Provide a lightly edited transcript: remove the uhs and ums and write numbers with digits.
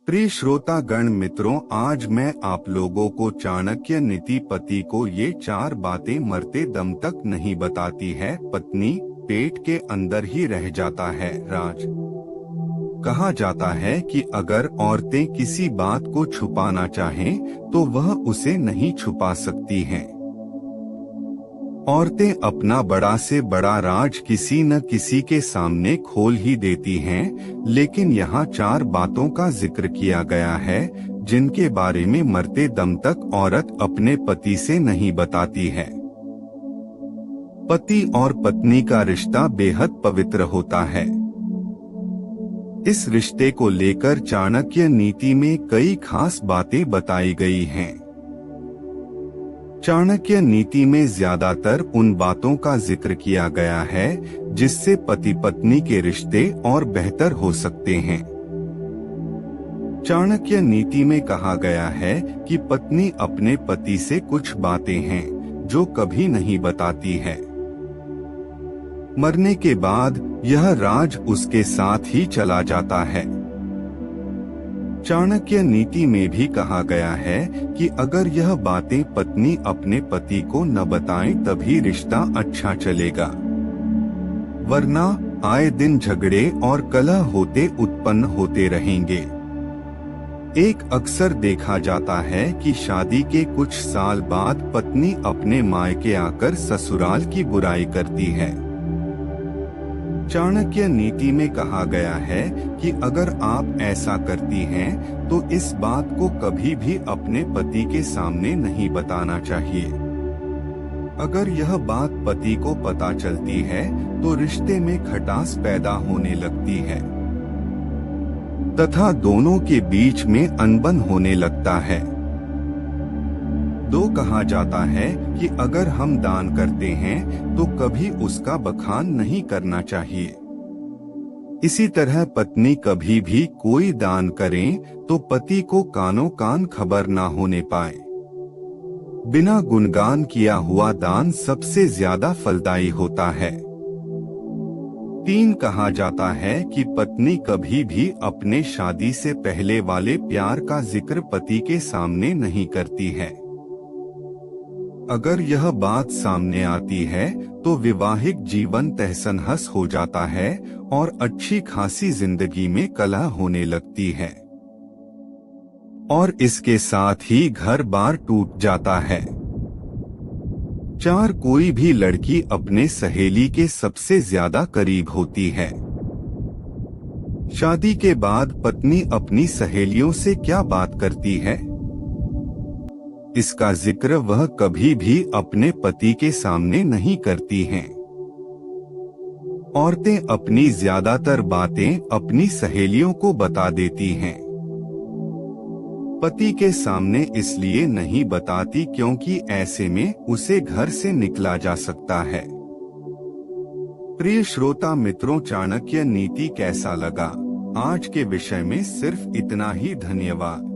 प्रिय श्रोतागण मित्रों, आज मैं आप लोगों को चाणक्य नीति पति को ये 4 बातें मरते दम तक नहीं बताती है। पत्नी पेट के अंदर ही रह जाता है। राज कहा जाता है कि अगर औरतें किसी बात को छुपाना चाहें तो वह उसे नहीं छुपा सकती हैं। औरतें अपना बड़ा से बड़ा राज किसी न किसी के सामने खोल ही देती हैं, लेकिन यहाँ 4 बातों का जिक्र किया गया है जिनके बारे में मरते दम तक औरत अपने पति से नहीं बताती है। पति और पत्नी का रिश्ता बेहद पवित्र होता है। इस रिश्ते को लेकर चाणक्य नीति में कई खास बातें बताई गई हैं। चाणक्य नीति में ज्यादातर उन बातों का जिक्र किया गया है जिससे पति पत्नी के रिश्ते और बेहतर हो सकते हैं। चाणक्य नीति में कहा गया है कि पत्नी अपने पति से कुछ बातें हैं जो कभी नहीं बताती है। मरने के बाद यह राज उसके साथ ही चला जाता है। चाणक्य नीति में भी कहा गया है कि अगर यह बातें पत्नी अपने पति को न बताएं तभी रिश्ता अच्छा चलेगा, वरना आए दिन झगड़े और कलह उत्पन्न होते रहेंगे। एक अक्सर देखा जाता है कि शादी के कुछ साल बाद पत्नी अपने मायके आकर ससुराल की बुराई करती है। चाणक्य नीति में कहा गया है कि अगर आप ऐसा करती हैं तो इस बात को कभी भी अपने पति के सामने नहीं बताना चाहिए। अगर यह बात पति को पता चलती है तो रिश्ते में खटास पैदा होने लगती है तथा दोनों के बीच में अनबन होने लगता है। कहा जाता है कि अगर हम दान करते हैं तो कभी उसका बखान नहीं करना चाहिए। इसी तरह पत्नी कभी भी कोई दान करें तो पति को कानों कान खबर ना होने पाए। बिना गुणगान किया हुआ दान सबसे ज्यादा फलदायी होता है। 3 कहा जाता है कि पत्नी कभी भी अपने शादी से पहले वाले प्यार का जिक्र पति के सामने नहीं करती है। अगर यह बात सामने आती है तो वैवाहिक जीवन तहस-नहस हो जाता है और अच्छी खासी जिंदगी में कलह होने लगती है और इसके साथ ही घर बार टूट जाता है। 4 कोई भी लड़की अपने सहेली के सबसे ज्यादा करीब होती है। शादी के बाद पत्नी अपनी सहेलियों से क्या बात करती है, इसका जिक्र वह कभी भी अपने पति के सामने नहीं करती हैं। औरतें अपनी ज्यादातर बातें अपनी सहेलियों को बता देती हैं। पति के सामने इसलिए नहीं बताती क्योंकि ऐसे में उसे घर से निकला जा सकता है। प्रिय श्रोता मित्रों, चाणक्य नीति कैसा लगा? आज के विषय में सिर्फ इतना ही। धन्यवाद।